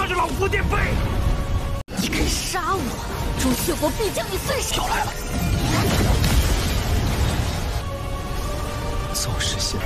着老夫垫背！你肯杀我，朱雀国必将你碎尸！又来了！宗师仙。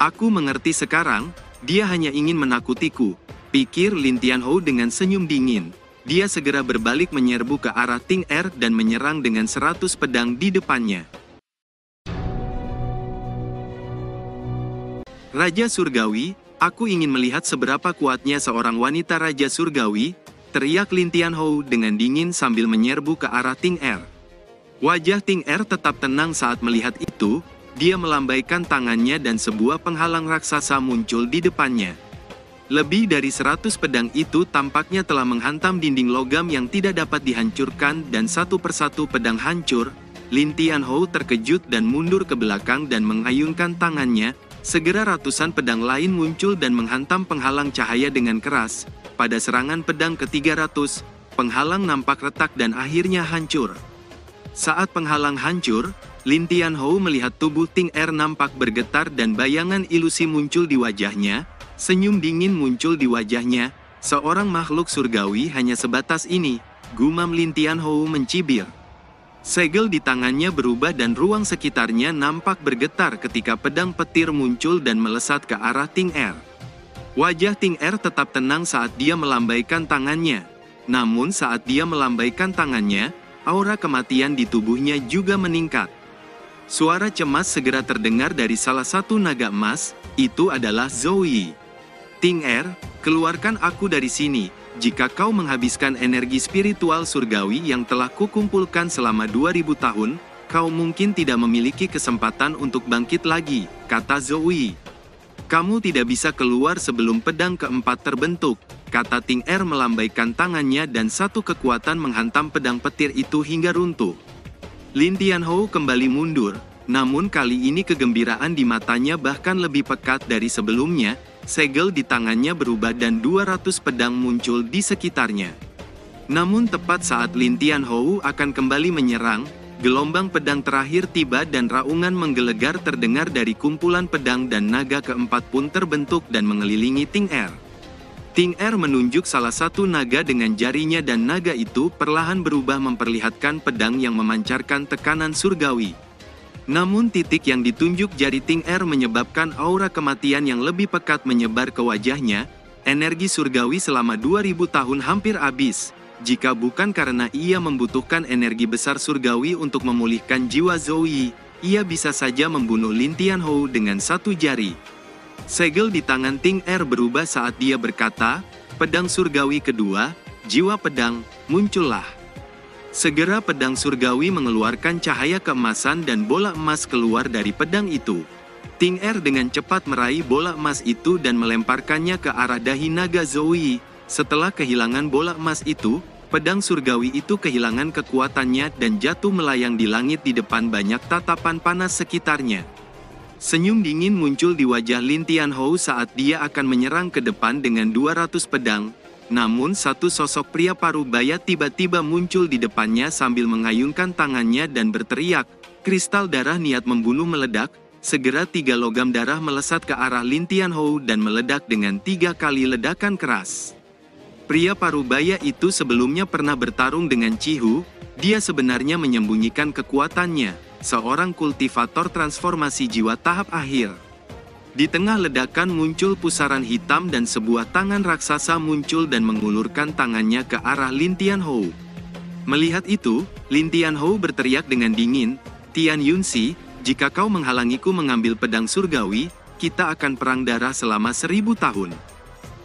Aku mengerti sekarang, dia hanya ingin menakutiku, pikir Lin Tianhou dengan senyum dingin. Dia segera berbalik menyerbu ke arah Ting Er dan menyerang dengan 100 pedang di depannya. Raja Surgawi, aku ingin melihat seberapa kuatnya seorang wanita Raja Surgawi, teriak Lin Tianhou dengan dingin sambil menyerbu ke arah Ting Er. Wajah Ting Er tetap tenang saat melihat itu. Dia melambaikan tangannya dan sebuah penghalang raksasa muncul di depannya. Lebih dari 100 pedang itu tampaknya telah menghantam dinding logam yang tidak dapat dihancurkan dan satu persatu pedang hancur. Lin Tianhou terkejut dan mundur ke belakang dan mengayunkan tangannya. Segera ratusan pedang lain muncul dan menghantam penghalang cahaya dengan keras. Pada serangan pedang ke-300, penghalang nampak retak dan akhirnya hancur. Saat penghalang hancur, Lin Tianhou melihat tubuh Ting Er nampak bergetar dan bayangan ilusi muncul di wajahnya, senyum dingin muncul di wajahnya, seorang makhluk surgawi hanya sebatas ini, gumam Lin Tianhou mencibir. Segel di tangannya berubah dan ruang sekitarnya nampak bergetar ketika pedang petir muncul dan melesat ke arah Ting Er. Wajah Ting Er tetap tenang saat dia melambaikan tangannya, namun saat dia melambaikan tangannya, aura kematian di tubuhnya juga meningkat. Suara cemas segera terdengar dari salah satu naga emas, itu adalah Zoe. Ting Er, keluarkan aku dari sini, jika kau menghabiskan energi spiritual surgawi yang telah kukumpulkan selama 2000 tahun, kau mungkin tidak memiliki kesempatan untuk bangkit lagi, kata Zoe. Kamu tidak bisa keluar sebelum pedang keempat terbentuk, kata Ting Er melambaikan tangannya dan satu kekuatan menghantam pedang petir itu hingga runtuh. Lin Tianhou kembali mundur, namun kali ini kegembiraan di matanya bahkan lebih pekat dari sebelumnya, segel di tangannya berubah dan 200 pedang muncul di sekitarnya. Namun tepat saat Lin Tianhou akan kembali menyerang, gelombang pedang terakhir tiba dan raungan menggelegar terdengar dari kumpulan pedang dan naga keempat pun terbentuk dan mengelilingi Ting Er. Ting Er menunjuk salah satu naga dengan jarinya dan naga itu perlahan berubah memperlihatkan pedang yang memancarkan tekanan surgawi. Namun titik yang ditunjuk jari Ting Er menyebabkan aura kematian yang lebih pekat menyebar ke wajahnya, energi surgawi selama 2000 tahun hampir habis, jika bukan karena ia membutuhkan energi besar surgawi untuk memulihkan jiwa Zoe, ia bisa saja membunuh Lin Tianhou dengan satu jari. Segel di tangan Ting Er berubah saat dia berkata, pedang surgawi kedua, jiwa pedang, muncullah. Segera pedang surgawi mengeluarkan cahaya keemasan dan bola emas keluar dari pedang itu. Ting Er dengan cepat meraih bola emas itu dan melemparkannya ke arah dahi naga Zoe. Setelah kehilangan bola emas itu, pedang surgawi itu kehilangan kekuatannya dan jatuh melayang di langit di depan banyak tatapan panas sekitarnya. Senyum dingin muncul di wajah Lin Tianhou saat dia akan menyerang ke depan dengan 200 pedang, namun satu sosok pria parubaya tiba-tiba muncul di depannya sambil mengayunkan tangannya dan berteriak, kristal darah niat membunuh meledak, segera 3 logam darah melesat ke arah Lin Tianhou dan meledak dengan 3 kali ledakan keras. Pria parubaya itu sebelumnya pernah bertarung dengan Cihu, dia sebenarnya menyembunyikan kekuatannya. Seorang kultivator transformasi jiwa tahap akhir. Di tengah ledakan muncul pusaran hitam dan sebuah tangan raksasa muncul dan mengulurkan tangannya ke arah Lin Tianhou. Melihat itu, Lin Tianhou berteriak dengan dingin, Tian Yunxi, jika kau menghalangiku mengambil pedang surgawi, kita akan perang darah selama 1000 tahun.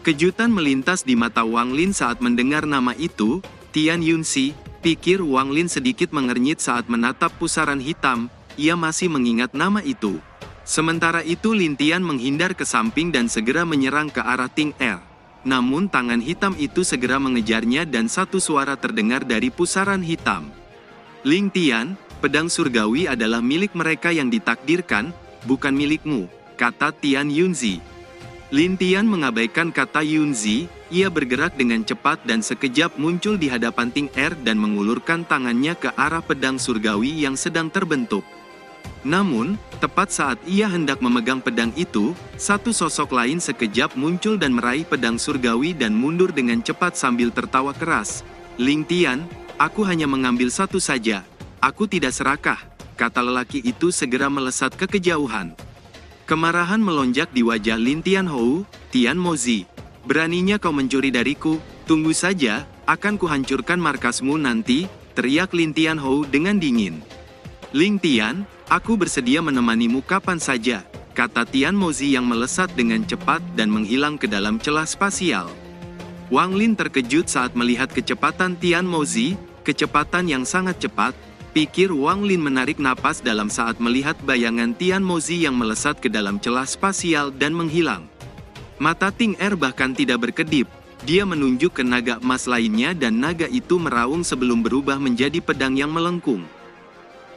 Kejutan melintas di mata Wang Lin saat mendengar nama itu, Tian Yunxi, pikir Wang Lin sedikit mengernyit saat menatap pusaran hitam, ia masih mengingat nama itu. Sementara itu Lin Tian menghindar ke samping dan segera menyerang ke arah Ting Er. Namun tangan hitam itu segera mengejarnya dan satu suara terdengar dari pusaran hitam. Lin Tian, pedang surgawi adalah milik mereka yang ditakdirkan, bukan milikmu, kata Tian Yunxi. Lin Tian mengabaikan kata Yunxi, ia bergerak dengan cepat dan sekejap muncul di hadapan Ting Er dan mengulurkan tangannya ke arah pedang surgawi yang sedang terbentuk. Namun, tepat saat ia hendak memegang pedang itu, satu sosok lain sekejap muncul dan meraih pedang surgawi dan mundur dengan cepat sambil tertawa keras. "Ling Tian, aku hanya mengambil satu saja. Aku tidak serakah," kata lelaki itu segera melesat ke kejauhan. Kemarahan melonjak di wajah Lin Tianhou. "Tian Mozi, beraninya kau mencuri dariku? Tunggu saja, akan kuhancurkan markasmu nanti," teriak Lin Tianhou dengan dingin. "Ling Tian, aku bersedia menemanimu kapan saja," kata Tian Mozi yang melesat dengan cepat dan menghilang ke dalam celah spasial. Wang Lin terkejut saat melihat kecepatan Tian Mozi, kecepatan yang sangat cepat. Pikir Wang Lin menarik napas dalam saat melihat bayangan Tian Mozi yang melesat ke dalam celah spasial dan menghilang. Mata Ting Er bahkan tidak berkedip. Dia menunjuk ke naga emas lainnya dan naga itu meraung sebelum berubah menjadi pedang yang melengkung.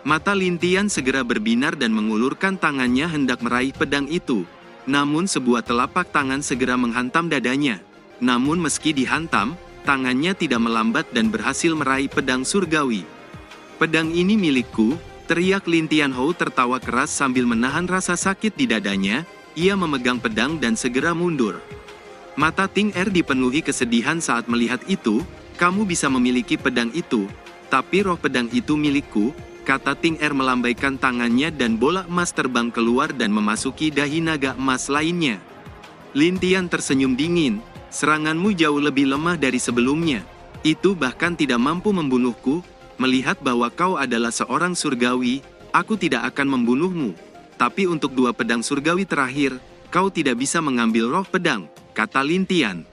Mata Lin Tian segera berbinar dan mengulurkan tangannya hendak meraih pedang itu. Namun sebuah telapak tangan segera menghantam dadanya. Namun meski dihantam, tangannya tidak melambat dan berhasil meraih pedang surgawi. "Pedang ini milikku," teriak Lin Tianhou tertawa keras sambil menahan rasa sakit di dadanya. Ia memegang pedang dan segera mundur. Mata Ting Er dipenuhi kesedihan saat melihat itu. "Kamu bisa memiliki pedang itu, tapi roh pedang itu milikku," kata Ting Er melambaikan tangannya dan bola emas terbang keluar dan memasuki dahi naga emas lainnya. Lin Tian tersenyum dingin. "Seranganmu jauh lebih lemah dari sebelumnya. Itu bahkan tidak mampu membunuhku. Melihat bahwa kau adalah seorang surgawi, aku tidak akan membunuhmu. Tapi untuk dua pedang surgawi terakhir, kau tidak bisa mengambil roh pedang," kata Lin Tian.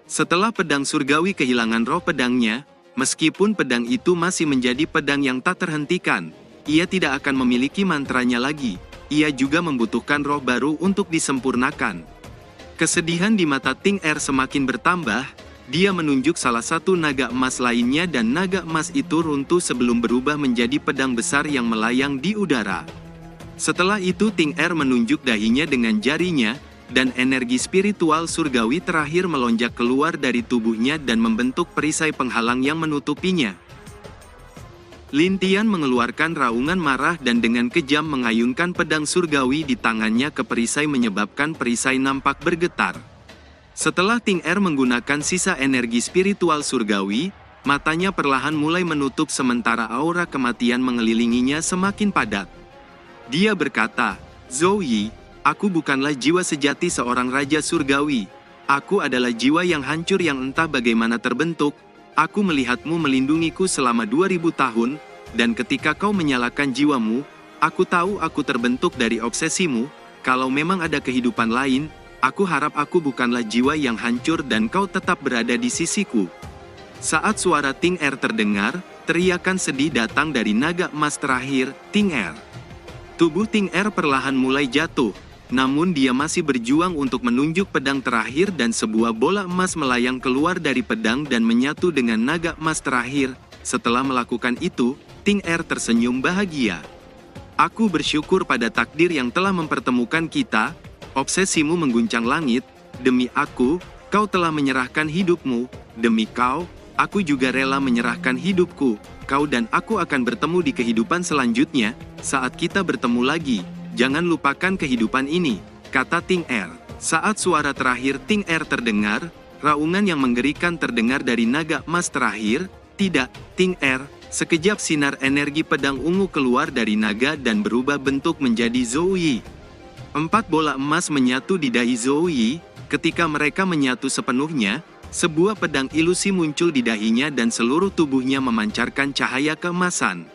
Setelah pedang surgawi kehilangan roh pedangnya, meskipun pedang itu masih menjadi pedang yang tak terhentikan, ia tidak akan memiliki mantranya lagi. Ia juga membutuhkan roh baru untuk disempurnakan. Kesedihan di mata Ting Er semakin bertambah. Dia menunjuk salah satu naga emas lainnya dan naga emas itu runtuh sebelum berubah menjadi pedang besar yang melayang di udara. Setelah itu Ting Er menunjuk dahinya dengan jarinya, dan energi spiritual surgawi terakhir melonjak keluar dari tubuhnya dan membentuk perisai penghalang yang menutupinya. Lin Tian mengeluarkan raungan marah dan dengan kejam mengayunkan pedang surgawi di tangannya ke perisai menyebabkan perisai nampak bergetar. Setelah Ting Er menggunakan sisa energi spiritual surgawi, matanya perlahan mulai menutup sementara aura kematian mengelilinginya semakin padat. Dia berkata, "Zhou Yi, aku bukanlah jiwa sejati seorang raja surgawi. Aku adalah jiwa yang hancur yang entah bagaimana terbentuk. Aku melihatmu melindungiku selama 2000 tahun, dan ketika kau menyalakan jiwamu, aku tahu aku terbentuk dari obsesimu. Kalau memang ada kehidupan lain, aku harap aku bukanlah jiwa yang hancur dan kau tetap berada di sisiku." Saat suara Ting Er terdengar, teriakan sedih datang dari naga emas terakhir, Ting Er. Tubuh Ting Er perlahan mulai jatuh. Namun dia masih berjuang untuk menunjuk pedang terakhir dan sebuah bola emas melayang keluar dari pedang dan menyatu dengan naga emas terakhir. Setelah melakukan itu, Ting Er tersenyum bahagia. "Aku bersyukur pada takdir yang telah mempertemukan kita. Obsesimu mengguncang langit. Demi aku, kau telah menyerahkan hidupmu. Demi kau, aku juga rela menyerahkan hidupku. Kau dan aku akan bertemu di kehidupan selanjutnya. Saat kita bertemu lagi, jangan lupakan kehidupan ini," kata Ting Er. Saat suara terakhir Ting Er terdengar, raungan yang menggerikan terdengar dari naga emas terakhir. "Tidak, Ting Er." Sekejap sinar energi pedang ungu keluar dari naga dan berubah bentuk menjadi Zhou Yi. 4 bola emas menyatu di dahi Zhou Yi. Ketika mereka menyatu sepenuhnya, sebuah pedang ilusi muncul di dahinya dan seluruh tubuhnya memancarkan cahaya keemasan.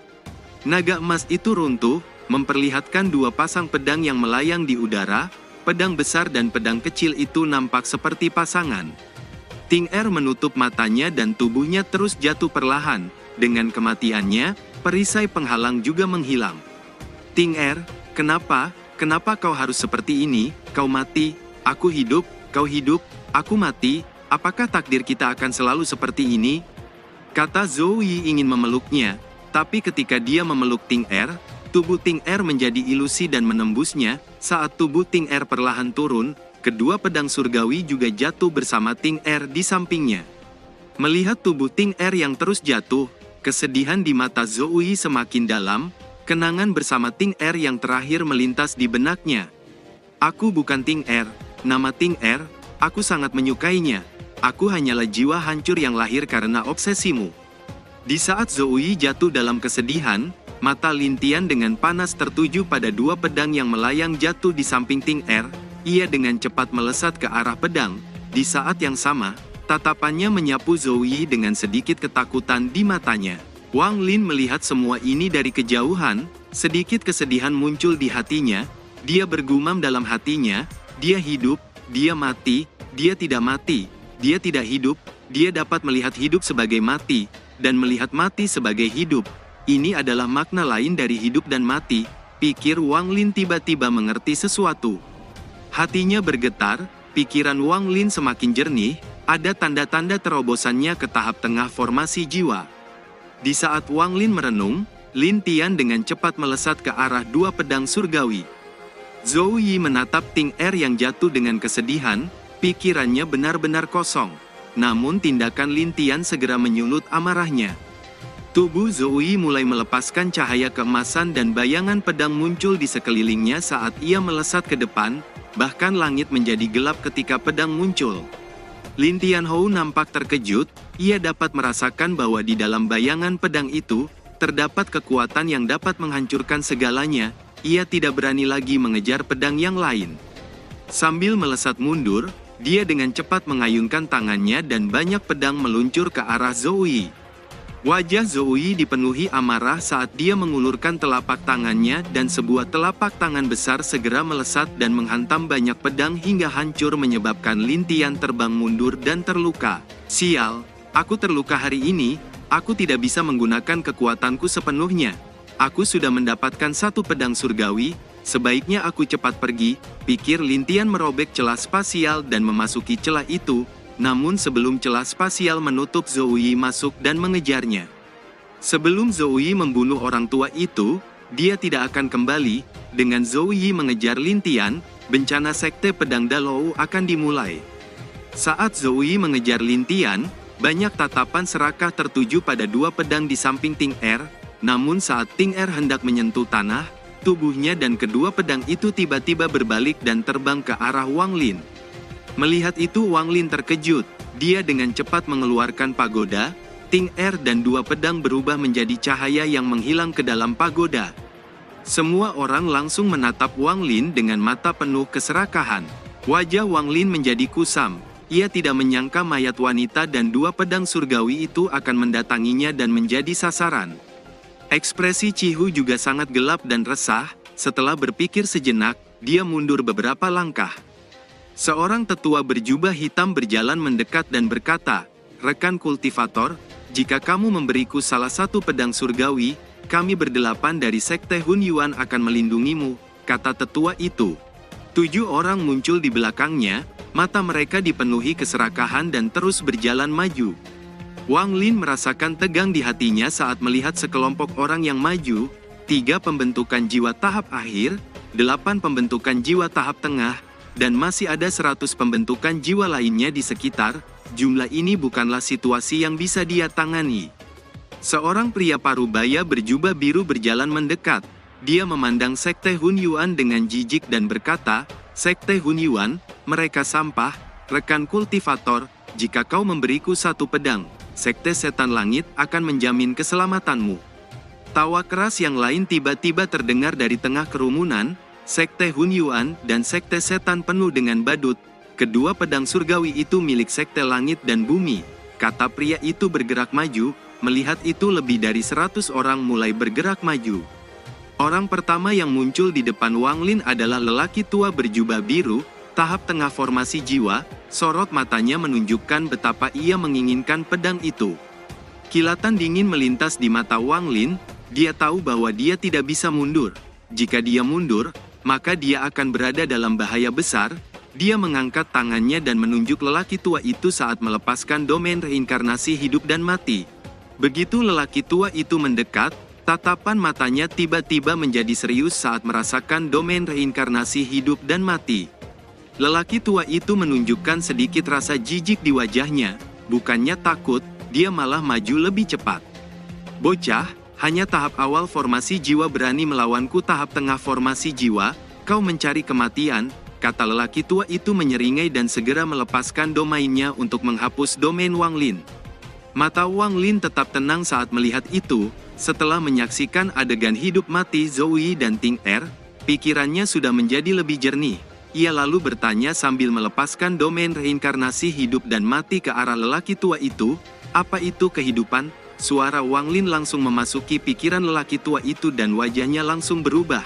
Naga emas itu runtuh, memperlihatkan 2 pasang pedang yang melayang di udara. Pedang besar dan pedang kecil itu nampak seperti pasangan. Ting Er menutup matanya dan tubuhnya terus jatuh perlahan. Dengan kematiannya, perisai penghalang juga menghilang. "Ting Er, kenapa? Kenapa kau harus seperti ini? Kau mati, aku hidup, kau hidup, aku mati. Apakah takdir kita akan selalu seperti ini?" Kata Zhou Yi ingin memeluknya, tapi ketika dia memeluk Ting Er, tubuh Ting Er menjadi ilusi dan menembusnya. Saat tubuh Ting Er perlahan turun, kedua pedang surgawi juga jatuh bersama Ting Er di sampingnya. Melihat tubuh Ting Er yang terus jatuh, kesedihan di mata Zhou Yi semakin dalam. Kenangan bersama Ting Er yang terakhir melintas di benaknya. Aku bukan Ting Er, nama Ting Er, aku sangat menyukainya. Aku hanyalah jiwa hancur yang lahir karena obsesimu. Di saat Zoe jatuh dalam kesedihan, mata Lin Tian dengan panas tertuju pada dua pedang yang melayang jatuh di samping Ting Er. Ia dengan cepat melesat ke arah pedang. Di saat yang sama, tatapannya menyapu Zoe dengan sedikit ketakutan di matanya. Wang Lin melihat semua ini dari kejauhan, sedikit kesedihan muncul di hatinya. Dia bergumam dalam hatinya, dia hidup, dia mati, dia tidak mati, dia tidak hidup, dia dapat melihat hidup sebagai mati, dan melihat mati sebagai hidup. Ini adalah makna lain dari hidup dan mati, pikir Wang Lin tiba-tiba mengerti sesuatu. Hatinya bergetar, pikiran Wang Lin semakin jernih, ada tanda-tanda terobosannya ke tahap tengah formasi jiwa. Di saat Wang Lin merenung, Lin Tian dengan cepat melesat ke arah dua pedang surgawi. Zoe menatap Ting Er yang jatuh dengan kesedihan, pikirannya benar-benar kosong. Namun tindakan Lin Tian segera menyulut amarahnya. Tubuh Zoe mulai melepaskan cahaya keemasan dan bayangan pedang muncul di sekelilingnya saat ia melesat ke depan, bahkan langit menjadi gelap ketika pedang muncul. Lin Tianhou nampak terkejut, ia dapat merasakan bahwa di dalam bayangan pedang itu, terdapat kekuatan yang dapat menghancurkan segalanya, ia tidak berani lagi mengejar pedang yang lain. Sambil melesat mundur, dia dengan cepat mengayunkan tangannya dan banyak pedang meluncur ke arah Zoe. Wajah Zoe dipenuhi amarah saat dia mengulurkan telapak tangannya dan sebuah telapak tangan besar segera melesat dan menghantam banyak pedang hingga hancur menyebabkan Lin Tian terbang mundur dan terluka. Sial, aku terluka hari ini, aku tidak bisa menggunakan kekuatanku sepenuhnya. Aku sudah mendapatkan satu pedang surgawi, sebaiknya aku cepat pergi, pikir Lin Tian merobek celah spasial dan memasuki celah itu. Namun sebelum celah spasial menutup, Zoe masuk dan mengejarnya. Sebelum Zoe membunuh orang tua itu, dia tidak akan kembali. Dengan Zoe mengejar Lin Tian, bencana sekte pedang Dalou akan dimulai. Saat Zoe mengejar Lin Tian, banyak tatapan serakah tertuju pada dua pedang di samping Ting Er. Namun saat Ting Er hendak menyentuh tanah, tubuhnya dan kedua pedang itu tiba-tiba berbalik dan terbang ke arah Wang Lin. Melihat itu Wang Lin terkejut, dia dengan cepat mengeluarkan pagoda, Ting Er dan dua pedang berubah menjadi cahaya yang menghilang ke dalam pagoda. Semua orang langsung menatap Wang Lin dengan mata penuh keserakahan. Wajah Wang Lin menjadi kusam, ia tidak menyangka mayat wanita dan dua pedang surgawi itu akan mendatanginya dan menjadi sasaran. Ekspresi Cihu juga sangat gelap dan resah, setelah berpikir sejenak, dia mundur beberapa langkah. Seorang tetua berjubah hitam berjalan mendekat dan berkata, "Rekan kultivator, jika kamu memberiku salah satu pedang surgawi, kami berdelapan dari Sekte Hun Yuan akan melindungimu," kata tetua itu. 7 orang muncul di belakangnya, mata mereka dipenuhi keserakahan dan terus berjalan maju. Wang Lin merasakan tegang di hatinya saat melihat sekelompok orang yang maju, 3 pembentukan jiwa tahap akhir, 8 pembentukan jiwa tahap tengah, dan masih ada 100 pembentukan jiwa lainnya di sekitar. Jumlah ini bukanlah situasi yang bisa dia tangani. Seorang pria parubaya berjubah biru berjalan mendekat. Dia memandang Sekte Hun Yuan dengan jijik dan berkata, "Sekte Hun Yuan, mereka sampah, rekan kultivator, jika kau memberiku satu pedang, Sekte Setan Langit akan menjamin keselamatanmu." Tawa keras yang lain tiba-tiba terdengar dari tengah kerumunan. Sekte Hun Yuan dan Sekte Setan penuh dengan badut. Kedua pedang surgawi itu milik Sekte Langit dan Bumi, kata pria itu bergerak maju. Melihat itu lebih dari 100 orang mulai bergerak maju. Orang pertama yang muncul di depan Wang Lin adalah lelaki tua berjubah biru, tahap tengah formasi jiwa. Sorot matanya menunjukkan betapa ia menginginkan pedang itu. Kilatan dingin melintas di mata Wang Lin, dia tahu bahwa dia tidak bisa mundur. Jika dia mundur, maka dia akan berada dalam bahaya besar. Dia mengangkat tangannya dan menunjuk lelaki tua itu saat melepaskan domain reinkarnasi hidup dan mati. Begitu lelaki tua itu mendekat, tatapan matanya tiba-tiba menjadi serius saat merasakan domain reinkarnasi hidup dan mati. Lelaki tua itu menunjukkan sedikit rasa jijik di wajahnya, bukannya takut, dia malah maju lebih cepat. "Bocah, Hanya tahap awal formasi jiwa berani melawanku. Tahap tengah formasi jiwa, kau mencari kematian, kata lelaki tua itu menyeringai dan segera melepaskan domainnya untuk menghapus domain Wang Lin. Mata Wang Lin tetap tenang saat melihat itu. Setelah menyaksikan adegan hidup mati Zoe dan Ting Er, pikirannya sudah menjadi lebih jernih. Ia lalu bertanya sambil melepaskan domain reinkarnasi hidup dan mati ke arah lelaki tua itu, "Apa itu kehidupan?" Suara Wang Lin langsung memasuki pikiran lelaki tua itu dan wajahnya langsung berubah.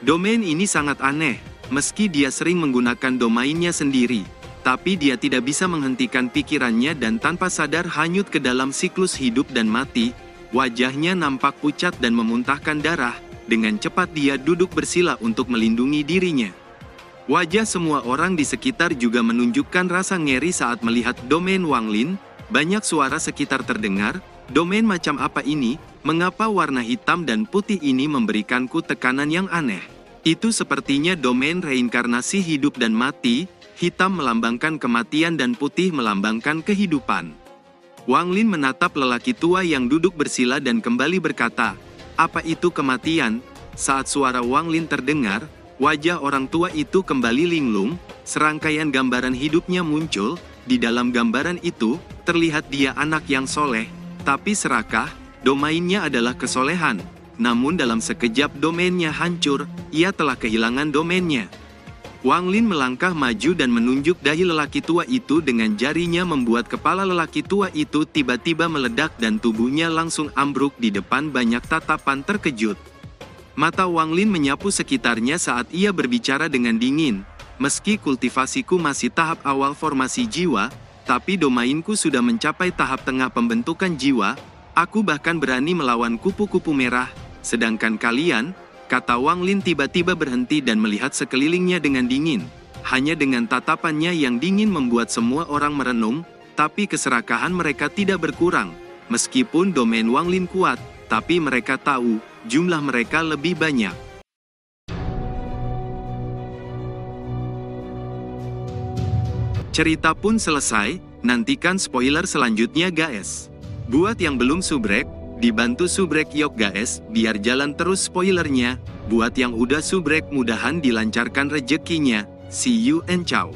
Domain ini sangat aneh, meski dia sering menggunakan domainnya sendiri, tapi dia tidak bisa menghentikan pikirannya dan tanpa sadar hanyut ke dalam siklus hidup dan mati. Wajahnya nampak pucat dan memuntahkan darah. Dengan cepat dia duduk bersila untuk melindungi dirinya. Wajah semua orang di sekitar juga menunjukkan rasa ngeri saat melihat domain Wang Lin. Banyak suara sekitar terdengar. Domain macam apa ini? Mengapa warna hitam dan putih ini memberikanku tekanan yang aneh? Itu sepertinya domain reinkarnasi hidup dan mati. Hitam melambangkan kematian dan putih melambangkan kehidupan. Wang Lin menatap lelaki tua yang duduk bersila dan kembali berkata, "Apa itu kematian?" Saat suara Wang Lin terdengar, wajah orang tua itu kembali linglung. Serangkaian gambaran hidupnya muncul. Di dalam gambaran itu, terlihat dia anak yang soleh, tapi serakah. Domainnya adalah kesolehan. Namun dalam sekejap domainnya hancur. Ia telah kehilangan domainnya. Wang Lin melangkah maju dan menunjuk dahi lelaki tua itu dengan jarinya, membuat kepala lelaki tua itu tiba-tiba meledak dan tubuhnya langsung ambruk di depan banyak tatapan terkejut. Mata Wang Lin menyapu sekitarnya saat ia berbicara dengan dingin. "Meski kultivasiku masih tahap awal formasi jiwa, tapi domainku sudah mencapai tahap tengah pembentukan jiwa. Aku bahkan berani melawan kupu-kupu merah. Sedangkan kalian..." Kata Wang Lin tiba-tiba berhenti dan melihat sekelilingnya dengan dingin. Hanya dengan tatapannya yang dingin membuat semua orang merenung, tapi keserakahan mereka tidak berkurang. Meskipun domain Wang Lin kuat, tapi mereka tahu, jumlah mereka lebih banyak. Cerita pun selesai, nantikan spoiler selanjutnya guys. Buat yang belum subrek, dibantu subrek yok guys, biar jalan terus spoilernya. Buat yang udah subrek mudahan dilancarkan rezekinya. See you and ciao.